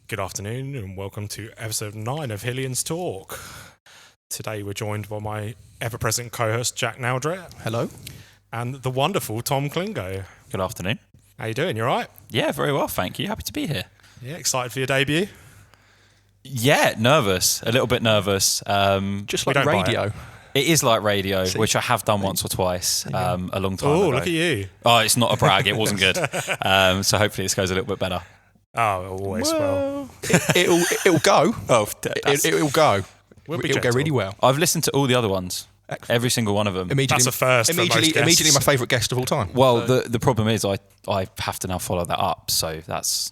Good afternoon and welcome to episode 9 of Hillian's Talk. Today we're joined by my ever-present co-host Jack Naldret. Hello. And the wonderful Tom Clingo. Good afternoon. How you doing? You all right? Yeah, very well, thank you. Happy to be here. Yeah, excited for your debut? Yeah, nervous. A little bit nervous. Just like radio. It is like radio, which I have done once or twice a long time ago. Oh, look at you. Oh, it's not a brag. It wasn't good. So hopefully this goes a little bit better. Oh, always well. It'll go. Oh, It'll go. We'll be It'll go gentle. really well. I've listened to all the other ones. Every single one of them. That's a first for most guests. Immediately my favourite guest of all time. Well, the problem is I have to now follow that up. So that's,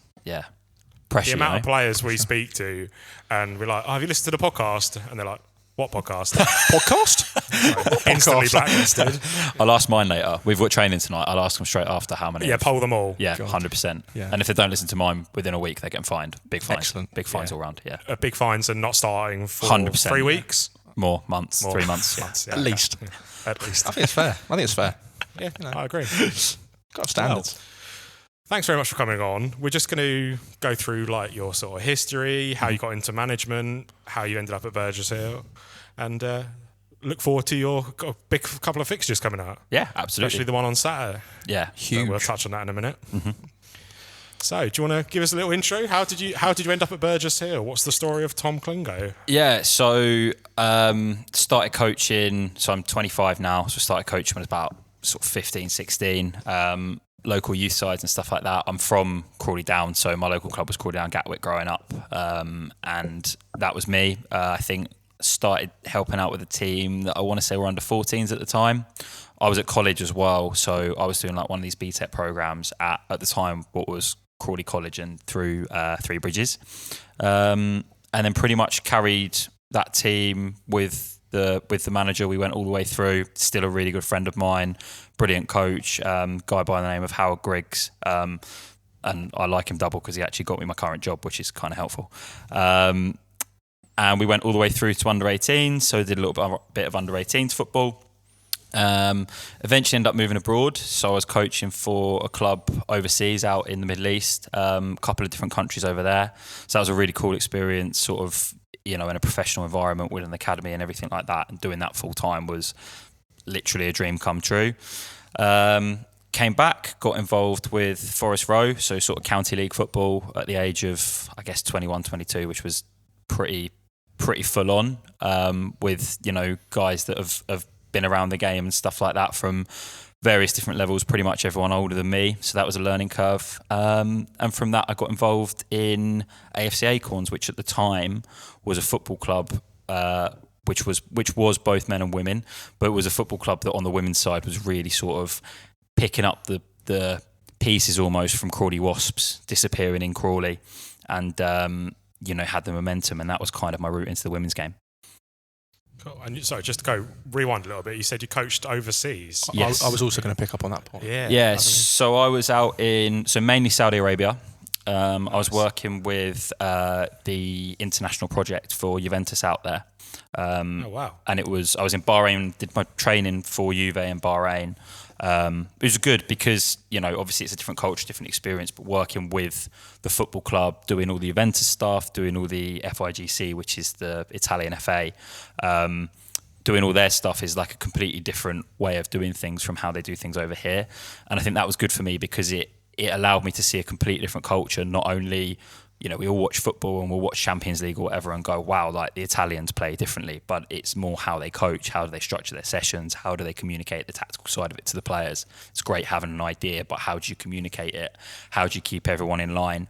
pressure. The amount of players we speak to and we're like, oh, have you listened to the podcast? And they're like, what podcast? Podcast? Instantly blacklisted. I'll ask mine later. We've got training tonight. I'll ask them straight after how many. Yeah, poll them all. Yeah, 100%. Yeah. And if they don't listen to mine within a week, they're getting fined. Big fines. Excellent. Big fines all round, yeah. Big fines and not starting for 100%, 3 weeks? More months, More 3 months. months, yeah. At least. At least. I think it's fair. Yeah, I agree. Got standards. Thanks very much for coming on. We're just going to go through like your sort of history, how you got into management, how you ended up at Burgess Hill, and look forward to your got a big couple of fixtures coming out. Yeah, absolutely. Especially the one on Saturday. Yeah, huge. We'll touch on that in a minute. Mm-hmm. So, do you want to give us a little intro? How did you end up at Burgess Hill? What's the story of Tom Clingo? Yeah, so started coaching. So I'm 25 now. So started coaching when I was about sort of 15, 16. Local youth sides and stuff like that. I'm from Crawley Down, so my local club was Crawley Down Gatwick growing up, and that was me. I think started helping out with a team that I want to say were under 14s at the time. I was at college as well, so I was doing like one of these BTEC programs at the time what was Crawley College and through Three Bridges, and then pretty much carried that team with the manager. We went all the way through. Still a really good friend of mine, brilliant coach, guy by the name of Howard Griggs, and I like him double because he actually got me my current job, which is kind of helpful. And we went all the way through to under 18s, so did a little bit of under 18s football. Eventually ended up moving abroad, so I was coaching for a club overseas out in the Middle East, a couple of different countries over there. So that was a really cool experience, sort of, in a professional environment with an academy and everything like that, and doing that full time was literally a dream come true. Came back, got involved with Forest Row, so sort of county league football at the age of, I guess, 21, 22, which was pretty full on, with, guys that have been around the game and stuff like that from various different levels, pretty much everyone older than me. So that was a learning curve. And from that, I got involved in AFC Acorns, which at the time was a football club, which was both men and women, but it was a football club that on the women's side was really sort of picking up the pieces almost from Crawley Wasps disappearing in Crawley, and had the momentum, and that was kind of my route into the women's game. Cool. And sorry, just to go rewind a little bit, you said you coached overseas. Yes. I was also going to pick up on that point. Yeah. So I was out mainly Saudi Arabia. I was working with the international project for Juventus out there. Oh wow! And I was in Bahrain, did my training for Juve in Bahrain. It was good because, obviously it's a different culture, different experience, but working with the football club, doing all the Juventus stuff, doing all the FIGC, which is the Italian FA, doing all their stuff is like a completely different way of doing things from how they do things over here. And I think that was good for me because it allowed me to see a completely different culture. Not only, we all watch football and we'll watch Champions League or whatever and go, wow, like the Italians play differently, but it's more how they coach, how do they structure their sessions, how do they communicate the tactical side of it to the players. It's great having an idea, but how do you communicate it? How do you keep everyone in line?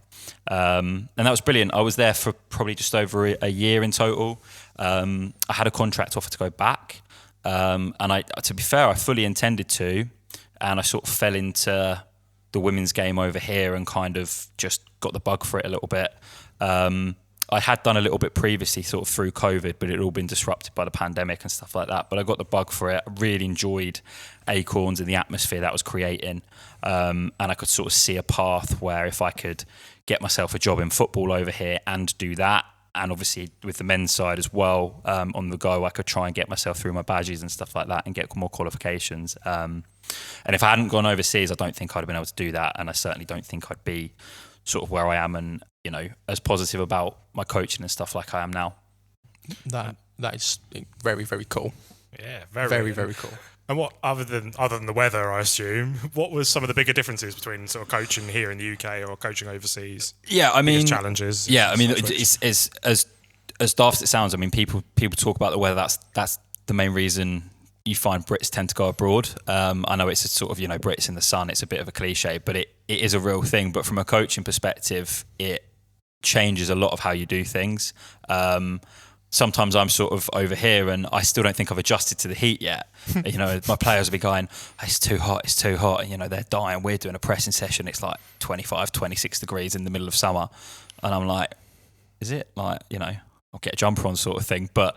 And that was brilliant. I was there for probably just over a year in total. I had a contract offer to go back. And to be fair, I fully intended to, and I sort of fell into the women's game over here and kind of just got the bug for it a little bit. I had done a little bit previously sort of through COVID, but it had all been disrupted by the pandemic and stuff like that. But I got the bug for it. I really enjoyed Acorns and the atmosphere that was creating. And I could sort of see a path where if I could get myself a job in football over here and do that, and obviously with the men's side as well, on the go, I could try and get myself through my badges and stuff like that and get more qualifications. And if I hadn't gone overseas, I don't think I'd have been able to do that. And I certainly don't think I'd be sort of where I am and as positive about my coaching and stuff like I am now. That is very, very cool. Yeah, Very, very cool. And what other than the weather, I assume, what was some of the bigger differences between sort of coaching here in the UK or coaching overseas? Yeah, I mean, biggest challenges. Yeah, I mean, it's as daft as it sounds. I mean, people talk about the weather. That's the main reason you find Brits tend to go abroad. I know it's a sort of Brits in the sun. It's a bit of a cliche, but it is a real thing. But from a coaching perspective, it changes a lot of how you do things. Sometimes I'm sort of over here and I still don't think I've adjusted to the heat yet. My players will be going, it's too hot. And, they're dying. We're doing a pressing session. It's like 25, 26 degrees in the middle of summer. And I'm like, is it? Like, I'll get a jumper on sort of thing. But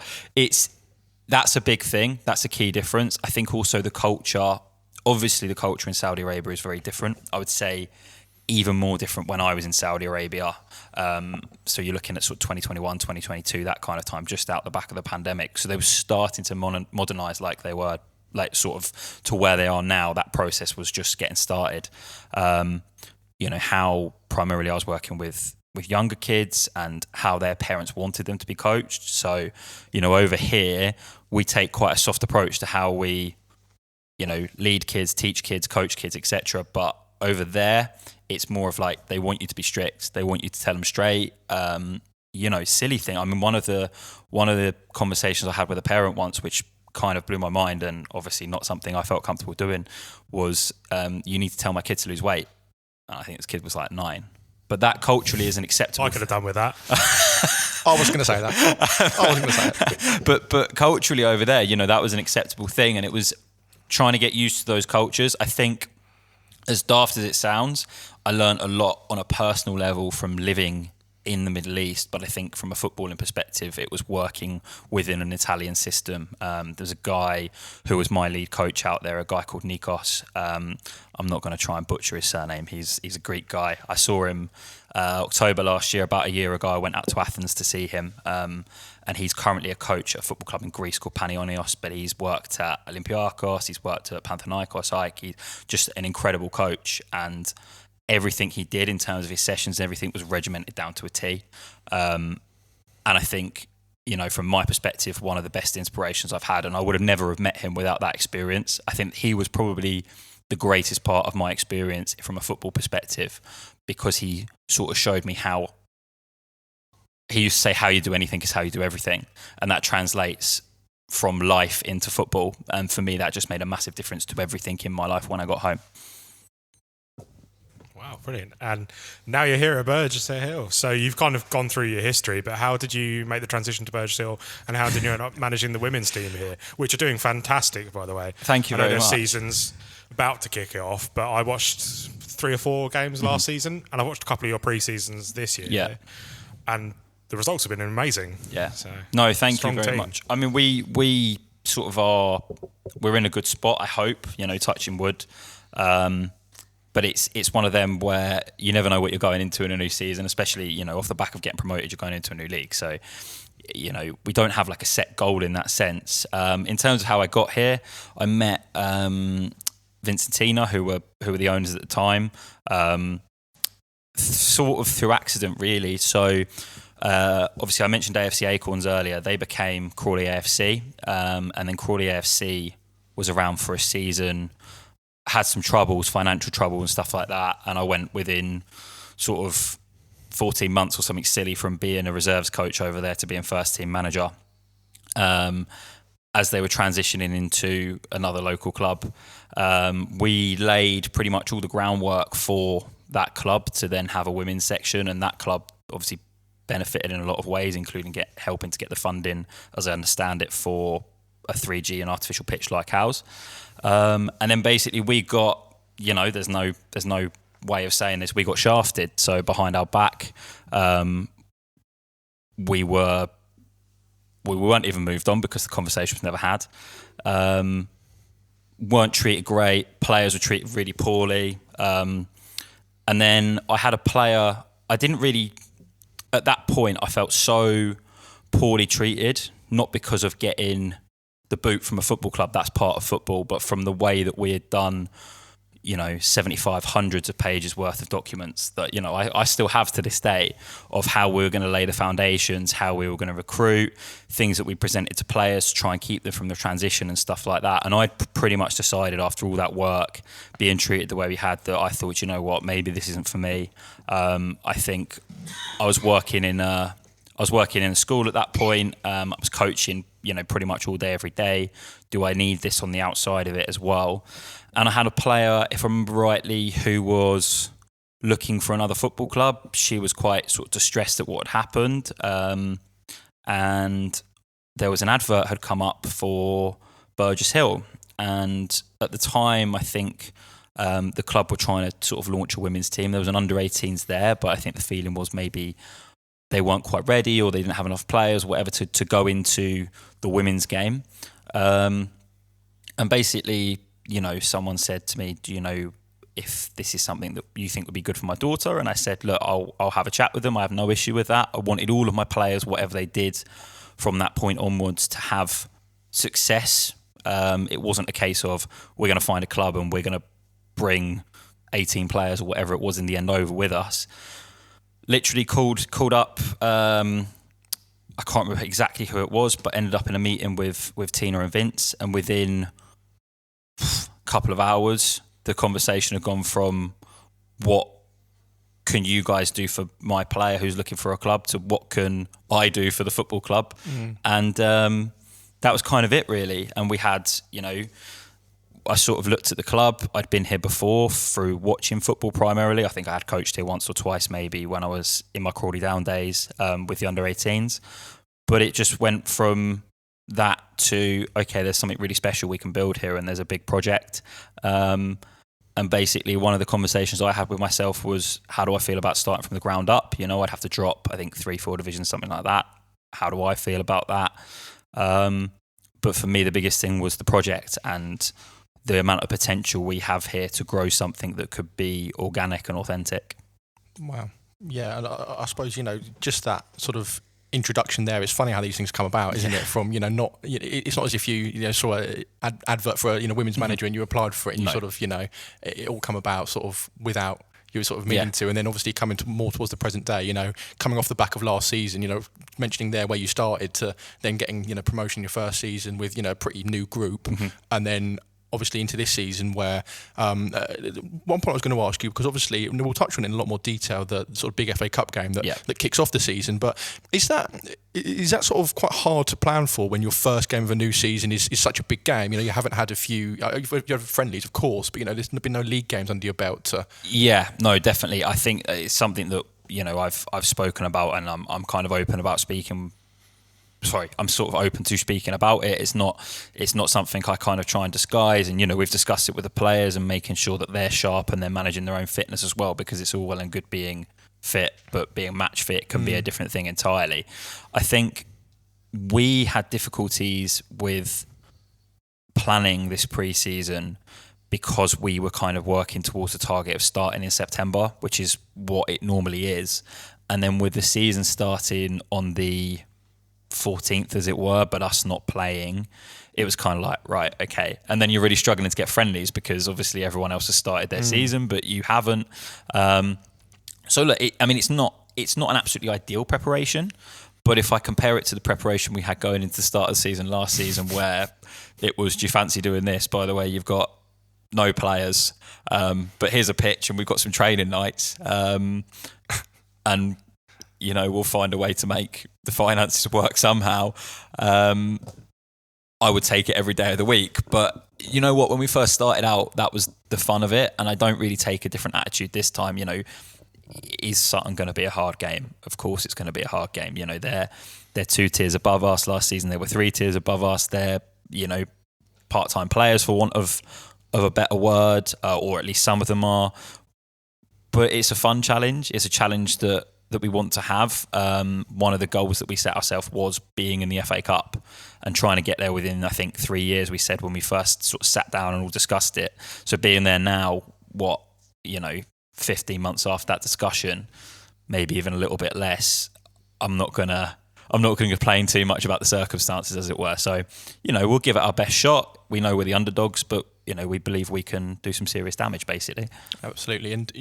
that's a big thing. That's a key difference. I think also the culture, obviously the culture in Saudi Arabia is very different. I would say even more different when I was in Saudi Arabia. So you're looking at sort of 2021, 2022, that kind of time, just out the back of the pandemic. So they were starting to modernise like they were, like sort of to where they are now. That process was just getting started. How primarily I was working with younger kids and how their parents wanted them to be coached. So, over here, we take quite a soft approach to how we, lead kids, teach kids, coach kids, etc. But over there, it's more of like they want you to be strict. They want you to tell them straight. Silly thing. I mean, one of the conversations I had with a parent once, which kind of blew my mind, and obviously not something I felt comfortable doing, was you need to tell my kid to lose weight. And I think this kid was like 9. But that culturally isn't acceptable. I could have done with that. I was going to say that. But culturally over there, that was an acceptable thing, and it was trying to get used to those cultures. I think, as daft as it sounds, I learned a lot on a personal level from living in the Middle East, but I think from a footballing perspective, it was working within an Italian system. There's a guy who was my lead coach out there, a guy called Nikos. I'm not going to try and butcher his surname. He's a Greek guy. I saw him October last year, about a year ago. I went out to Athens to see him, and he's currently a coach at a football club in Greece called Panionios, but he's worked at Olympiakos, he's worked at Panathinaikos. He's just an incredible coach, and everything he did in terms of his sessions, everything was regimented down to a T. And I think, from my perspective, one of the best inspirations I've had, and I would have never have met him without that experience. I think he was probably the greatest part of my experience from a football perspective, because he sort of showed me how, he used to say, how you do anything is how you do everything. And that translates from life into football. And for me, that just made a massive difference to everything in my life when I got home. Wow, brilliant. And now you're here at Burgess Hill. So you've kind of gone through your history, but how did you make the transition to Burgess Hill, and how did you end up managing the women's team here, which are doing fantastic, by the way? Thank you very much. Season's about to kick it off, but I watched 3 or 4 games last season, and I watched a couple of your pre-seasons this year. Yeah. And the results have been amazing. Yeah. So, no, thank you very team. much. I mean, we sort of we're in a good spot, I hope, touching wood. But it's one of them where you never know what you're going into in a new season, especially, off the back of getting promoted, you're going into a new league. So, we don't have like a set goal in that sense. In terms of how I got here, I met Vincentina, who were the owners at the time, sort of through accident, really. So, obviously, I mentioned AFC Acorns earlier. They became Crawley AFC, and then Crawley AFC was around for a season, had some troubles, financial trouble and stuff like that, and I went within sort of 14 months or something silly from being a reserves coach over there to being first team manager, as they were transitioning into another local club. We laid pretty much all the groundwork for that club to then have a women's section, and that club obviously benefited in a lot of ways, including helping to get the funding, as I understand it, for a 3G and artificial pitch like ours. And then basically we got, there's no way of saying this, we got shafted. So behind our back, we weren't even moved on because the conversation was never had. Weren't treated great. Players were treated really poorly. And then I had a player, at that point, I felt so poorly treated, not because of getting the boot from a football club, that's part of football, but from the way that we had done, 75 hundreds of pages worth of documents that, I still have to this day of how we were going to lay the foundations, how we were going to recruit, things that we presented to players to try and keep them from the transition and stuff like that. And I'd pretty much decided after all that work, being treated the way we had, that I thought, maybe this isn't for me. I think I was working in a school at that point. I was coaching, pretty much all day, every day. Do I need this on the outside of it as well? And I had a player, if I remember rightly, who was looking for another football club. She was quite sort of distressed at what had happened. And there was an advert had come up for Burgess Hill. And at the time, I think the club were trying to sort of launch a women's team. There was an under-18s there, but I think the feeling was maybe they weren't quite ready or they didn't have enough players, whatever, to go into the women's game. And basically, someone said to me, do you know if this is something that you think would be good for my daughter? And I said, look, I'll have a chat with them. I have no issue with that. I wanted all of my players, whatever they did from that point onwards, to have success. It wasn't a case of we're going to find a club and we're going to bring 18 players or whatever it was in the end over with us. Literally called up, I can't remember exactly who it was, but ended up in a meeting with Tina and Vince, and within a couple of hours, the conversation had gone from what can you guys do for my player who's looking for a club to what can I do for the football club. And that was kind of it, really. And we had, I sort of looked at the club. I'd been here before through watching football primarily. I think I had coached here once or twice maybe when I was in my Crawley Down days with the under-18s. But it just went from that to, okay, there's something really special we can build here and there's a big project. And basically one of the conversations I had with myself was, how do I feel about starting from the ground up? I'd have to drop, I think, 3-4 divisions, something like that. How do I feel about that? But for me, the biggest thing was the project and the amount of potential we have here to grow something that could be organic and authentic. Wow. Yeah, and I suppose, just that sort of introduction there, it's funny how these things come about, isn't it? From, it's not as if you saw an advert for a women's manager and you applied for it and you sort of, it all come about sort of without you were sort of meaning to, and then obviously coming to more towards the present day, coming off the back of last season, mentioning there where you started to then getting, promotion your first season with, a pretty new group, and then obviously into this season where one point I was going to ask you, because obviously we'll touch on it in a lot more detail, the sort of big FA Cup game that kicks off the season, but is that sort of quite hard to plan for when your first game of a new season is such a big game? You haven't had a few, you have friendlies of course, but there's been no league games under your belt. Yeah, no, definitely. I think it's something that I've spoken about, and I'm kind of open about speaking. Sorry, I'm sort of open to speaking about it. It's not something I kind of try and disguise. And, we've discussed it with the players and making sure that they're sharp and they're managing their own fitness as well, because it's all well and good being fit, but being match fit can be a different thing entirely. I think we had difficulties with planning this pre-season because we were kind of working towards the target of starting in September, which is what it normally is. And then with the season starting on the 14th, as it were, but us not playing, it was kind of like, right, okay. And then you're really struggling to get friendlies because obviously everyone else has started their season, but you haven't. So look, it's not an absolutely ideal preparation, but if I compare it to the preparation we had going into the start of the season last season, where it was, do you fancy doing this? By the way, you've got no players, but here's a pitch and we've got some training nights, and we'll find a way to make the finances work somehow. I would take it every day of the week. But you know what? When we first started out, that was the fun of it. And I don't really take a different attitude this time. Is Sutton going to be a hard game? Of course it's going to be a hard game. They're 2 tiers above us. Last season they were 3 tiers above us. They're, part-time players, for want of a better word, or at least some of them are. But it's a fun challenge. It's a challenge that we want to have. One of the goals that we set ourselves was being in the FA Cup and trying to get there within, I think, 3 years, we said when we first sort of sat down and all discussed it. So being there now, 15 months after that discussion, maybe even a little bit less, I'm not going to complain too much about the circumstances, as it were. So, we'll give it our best shot. We know we're the underdogs, but we believe we can do some serious damage, basically. Absolutely. And,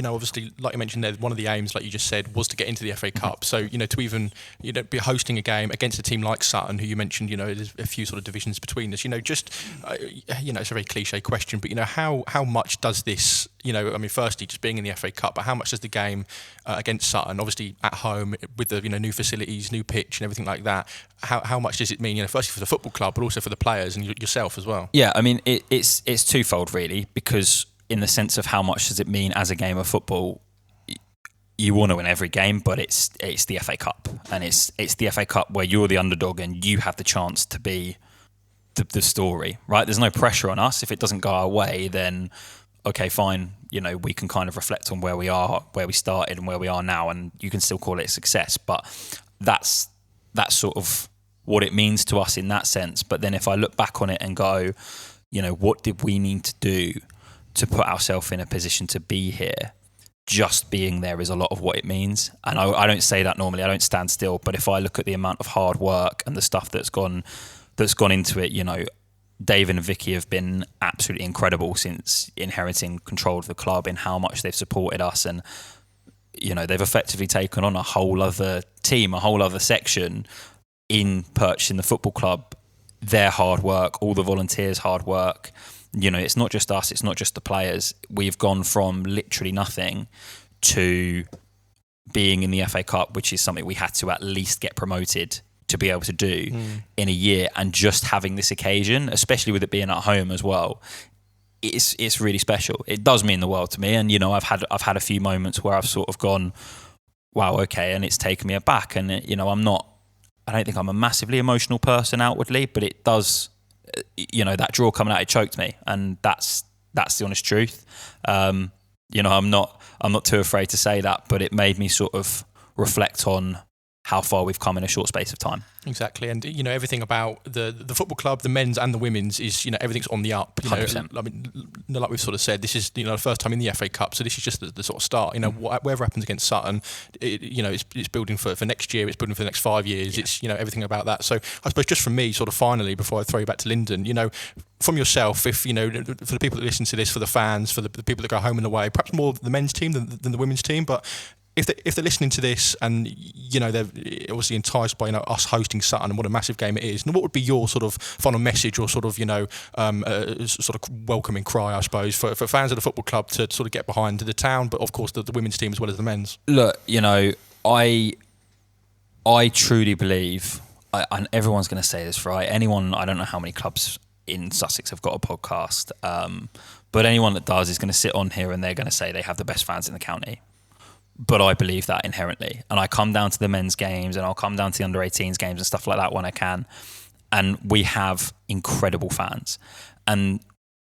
obviously, like you mentioned there, one of the aims, like you just said, was to get into the FA Cup. So, to even, be hosting a game against a team like Sutton, who you mentioned, there's a few sort of divisions between us, it's a very cliche question, but, how much does this, firstly, just being in the FA Cup, but how much does the game against Sutton, obviously at home with the, new facilities, new pitch and everything like that, how much does it mean, firstly for the football club, but also for the players and yourself as well? Yeah, it's twofold really, because in the sense of how much does it mean as a game of football, you want to win every game, but it's the FA Cup, and it's the FA Cup where you're the underdog and you have the chance to be the story, right? There's no pressure on us. If it doesn't go our way, then okay, fine, we can kind of reflect on where we are, where we started and where we are now, and you can still call it a success. But that's sort of what it means to us in that sense. But then if I look back on it and go, what did we need to do to put ourselves in a position to be here? Just being there is a lot of what it means. And I don't say that normally, I don't stand still, but if I look at the amount of hard work and the stuff that's gone into it, Dave and Vicky have been absolutely incredible since inheriting control of the club, in how much they've supported us, and they've effectively taken on a whole other team, a whole other section in purchasing the football club. Their hard work, all the volunteers' hard work, it's not just us, it's not just the players. We've gone from literally nothing to being in the FA Cup, which is something we had to at least get promoted to be able to do in a year, and just having this occasion, especially with it being at home as well, it's really special. It does mean the world to me, and I've had a few moments where I've sort of gone, wow, okay, and it's taken me aback, and I don't think I'm a massively emotional person outwardly, but it does, that draw coming out, it choked me, and that's the honest truth. I'm not too afraid to say that, but it made me sort of reflect on how far we've come in a short space of time. Exactly, and everything about the football club, the men's and the women's, is everything's on the up. 100%. Like we've sort of said, this is the first time in the FA Cup, so this is just the sort of start. Whatever happens against Sutton, it's building for next year. It's building for the next 5 years. Yeah. It's everything about that. So I suppose just from me, sort of finally, before I throw you back to Lynden, from yourself, if for the people that listen to this, for the fans, for the people that go home and away, perhaps more the men's team than the women's team, but if they're listening to this and they're obviously enticed by us hosting Sutton and what a massive game it is, and what would be your sort of final message or sort of sort of welcoming cry, I suppose, for fans of the football club to sort of get behind the town, but of course the women's team as well as the men's? Look, I truly believe, and everyone's going to say this, right? Anyone, I don't know how many clubs in Sussex have got a podcast, but anyone that does is going to sit on here and they're going to say they have the best fans in the county. But I believe that inherently. And I come down to the men's games and I'll come down to the under-18s games and stuff like that when I can. And we have incredible fans. And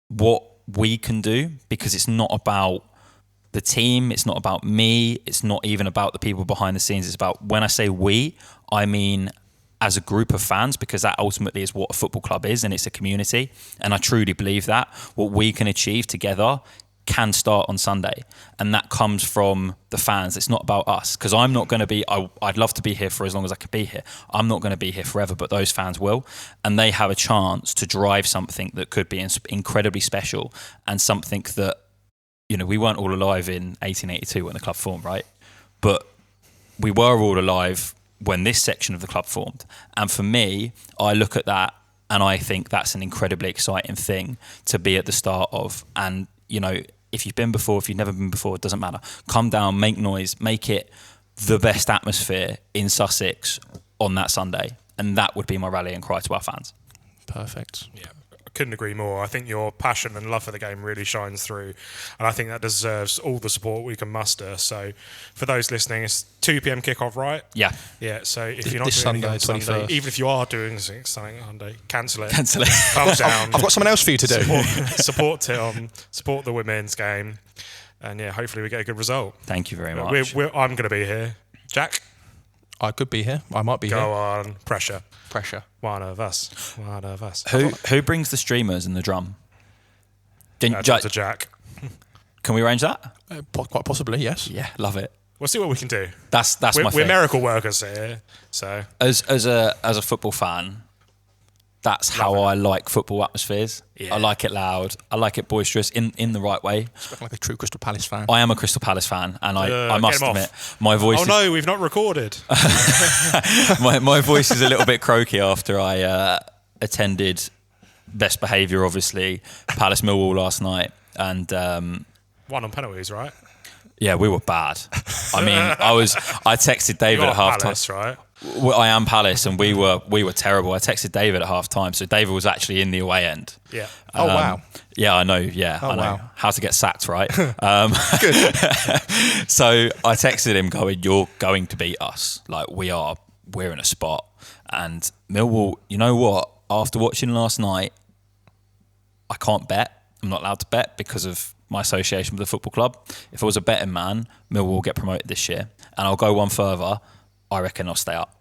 what we can do, because it's not about the team, it's not about me, it's not even about the people behind the scenes, it's about, when I say we, I mean as a group of fans, because that ultimately is what a football club is, and it's a community. And I truly believe that what we can achieve together can start on Sunday, and that comes from the fans. It's not about us, because I'm not going to be, I'd love to be here for as long as I could be here. I'm not going to be here forever, but those fans will, and they have a chance to drive something that could be incredibly special, and something that, we weren't all alive in 1882 when the club formed, right? But we were all alive when this section of the club formed. And for me, I look at that and I think that's an incredibly exciting thing to be at the start of. And if you've been before, if you've never been before, it doesn't matter. Come down, make noise, make it the best atmosphere in Sussex on that Sunday. And that would be my rallying cry to our fans. Perfect. Yeah, I couldn't agree more. I think your passion and love for the game really shines through. And I think that deserves all the support we can muster. So for those listening, it's 2 p.m. kickoff, right? Yeah. Yeah, so if you're not this doing anything Sunday, on Sunday, 21st. even if you are doing something Sunday, cancel it. Cancel it. Calm down. I've got someone else for you to do. Support Tim, support the women's game. And yeah, hopefully we get a good result. Thank you very much. I'm going to be here. Jack? I could be here. I might be here. Go on. Pressure. One of us. Who brings the streamers and the drum? To Jack. Can we arrange that? Quite possibly, yes. Yeah, love it. We'll see what we can do. That's my thing. We're miracle workers here. So as a football fan, that's how I like football atmospheres. Yeah. I like it loud. I like it boisterous in the right way. Spoken like a true Crystal Palace fan. I am a Crystal Palace fan, and I must admit, my voice. Oh no, we've not recorded. my voice is a little bit croaky after I attended best behaviour, obviously, Palace Millwall last night, and won on penalties, right? Yeah, we were bad. I mean, I texted David at half time. Right? Well, I am Palace, and we were terrible. I texted David at half time, so David was actually in the away end. Yeah. Oh wow. Yeah, I know. Yeah, I know wow. how to get sacked, right? Good. So I texted him, going, "You're going to beat us. Like we're in a spot." And Millwall, you know what? After watching last night, I can't bet. I'm not allowed to bet because of my association with the football club. If I was a betting man, Millwall will get promoted this year. And I'll go one further. I reckon I'll stay up.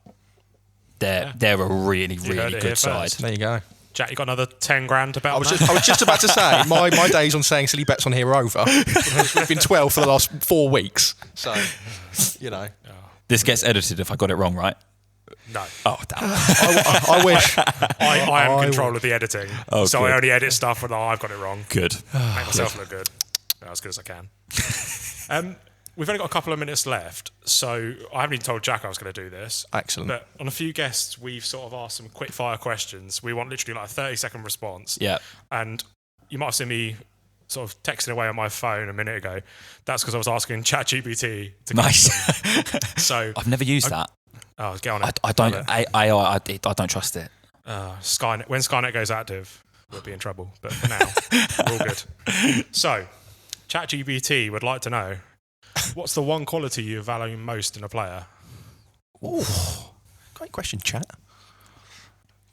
They're a really, really good side. There you go. Jack, you got another 10 grand to bet on I was just about to say, my days on saying silly bets on here are over. It's been 12 for the last 4 weeks. So, you know. This gets edited if I got it wrong, right? No. Oh, damn. I wish. I am in control of the editing. Oh, so good. I only edit stuff when I've got it wrong. Good. Make myself look good. As good as I can. We've only got a couple of minutes left, so I haven't even told Jack I was going to do this. Excellent. But on a few guests, we've sort of asked some quick fire questions. We want literally like a 30-second response. Yeah. And you might have seen me sort of texting away on my phone a minute ago. That's because I was asking ChatGPT to Nice. So I've never used that. Oh, get on it. I don't trust it. Skynet. When Skynet goes active, we'll be in trouble. But for now, we're all good. So, ChatGPT would like to know, what's the one quality you value most in a player? Ooh, great question, chat.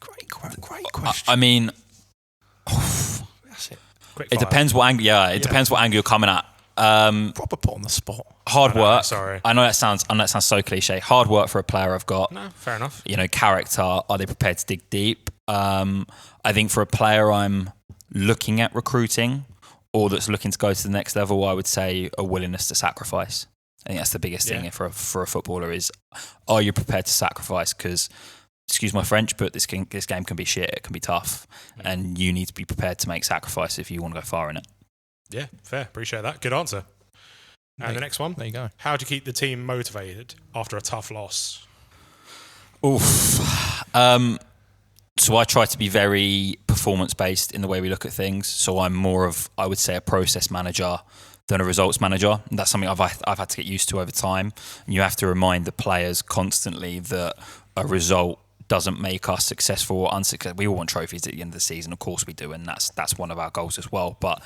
Great question. I mean, That's it. it depends what angle. Yeah, it depends what angle you're coming at. Proper put on the spot. Hard work. Sorry. I know that sounds so cliche. Hard work for a player I've got. No, fair enough. You know, character. Are they prepared to dig deep? I think for a player I'm looking at recruiting or that's looking to go to the next level, I would say a willingness to sacrifice. I think that's the biggest thing for a footballer is, are you prepared to sacrifice? Because, excuse my French, but this game can be shit. It can be tough. And you need to be prepared to make sacrifice if you want to go far in it. Yeah, fair. Appreciate that. Good answer. And the next one. There you go. How do you keep the team motivated after a tough loss? Oof. So I try to be very performance-based in the way we look at things. So I'm more of, I would say, a process manager than a results manager. And that's something I've had to get used to over time. And you have to remind the players constantly that a result doesn't make us successful or unsuccessful. We all want trophies at the end of the season, of course we do, and that's one of our goals as well. But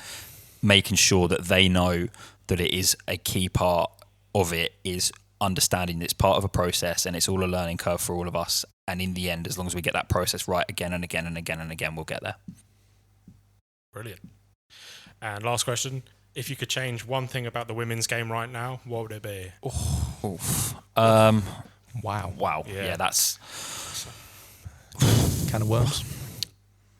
making sure that they know that it is a key part of it is understanding it's part of a process and it's all a learning curve for all of us. And in the end, as long as we get that process right again and again and again and again, we'll get there. Brilliant. And last question. If you could change one thing about the women's game right now, what would it be? Wow. Yeah, that's... Can of worms.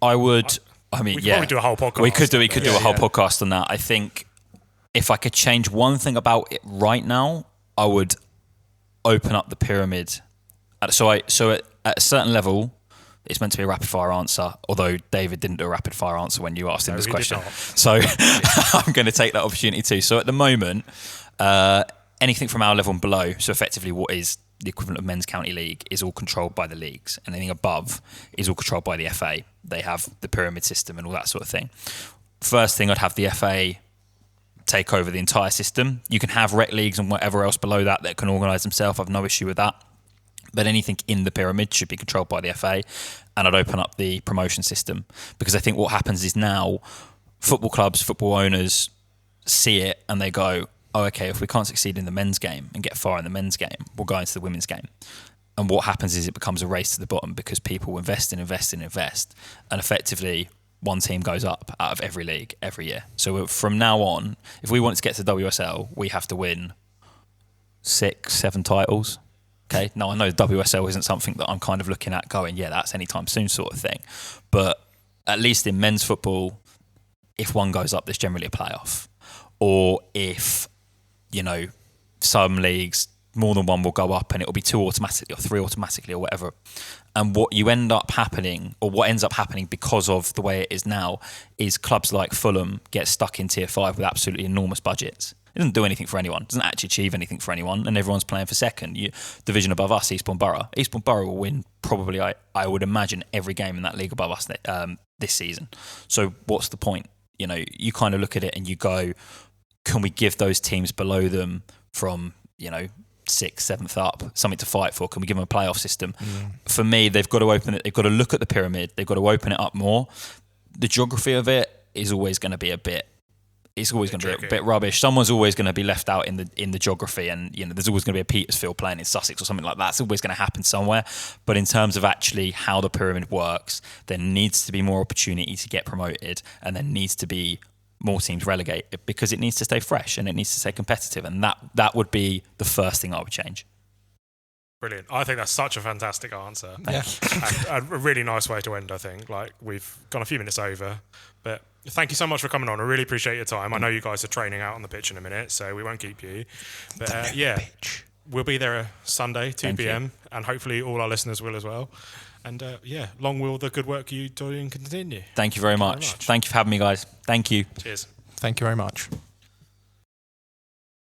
I would... We could probably do a whole podcast. We could do a whole podcast on that. I think if I could change one thing about it right now, I would open up the pyramid. So at a certain level, it's meant to be a rapid fire answer, although David didn't do a rapid fire answer when you asked him this question. So I'm going to take that opportunity too. So at the moment, anything from our level and below, so effectively what is the equivalent of men's county league, is all controlled by the leagues. And anything above is all controlled by the FA. They have the pyramid system and all that sort of thing. First thing, I'd have the FA take over the entire system. You can have rec leagues and whatever else below that can organise themselves. I've no issue with that. But anything in the pyramid should be controlled by the FA. And I'd open up the promotion system. Because I think what happens is now football clubs, football owners see it and they go, oh, okay, if we can't succeed in the men's game and get far in the men's game, we'll go into the women's game. And what happens is it becomes a race to the bottom because people invest. And effectively, one team goes up out of every league every year. So from now on, if we want to get to WSL, we have to win 6, 7 titles. Okay, now I know WSL isn't something that I'm kind of looking at going, yeah, that's anytime soon sort of thing. But at least in men's football, if one goes up, there's generally a playoff. Or if, some leagues more than one will go up, and it will be 2 automatically or 3 automatically or whatever. And what ends up happening because of the way it is now is clubs like Fulham get stuck in Tier 5 with absolutely enormous budgets. It doesn't do anything for anyone. It doesn't actually achieve anything for anyone, and everyone's playing for second. Division above us, Eastbourne Borough. Eastbourne Borough will win probably, I would imagine, every game in that league above us this season. So what's the point? You kind of look at it and you go, can we give those teams below them from, 6th, 7th up, something to fight for? Can we give them a playoff system? For me, they've got to open it. They've got to look at the pyramid. They've got to open it up more. The geography of it is always going to be a bit rubbish. Someone's always going to be left out in the geography, and there's always going to be a Petersfield playing in Sussex or something like that. It's always going to happen somewhere. But in terms of actually how the pyramid works, there needs to be more opportunity to get promoted, and there needs to be more teams relegated, because it needs to stay fresh and it needs to stay competitive, and that would be the first thing I would change. Brilliant. I think that's such a fantastic answer. Yeah. And a really nice way to end, I think. Like, we've gone a few minutes over, but thank you so much for coming on. I really appreciate your time. I know you guys are training out on the pitch in a minute, so we won't keep you. But we'll be there Sunday, 2 p.m, and hopefully all our listeners will as well. And long will the good work you doing continue. Thank you very much. Thank you for having me, guys. Thank you. Cheers. Thank you very much.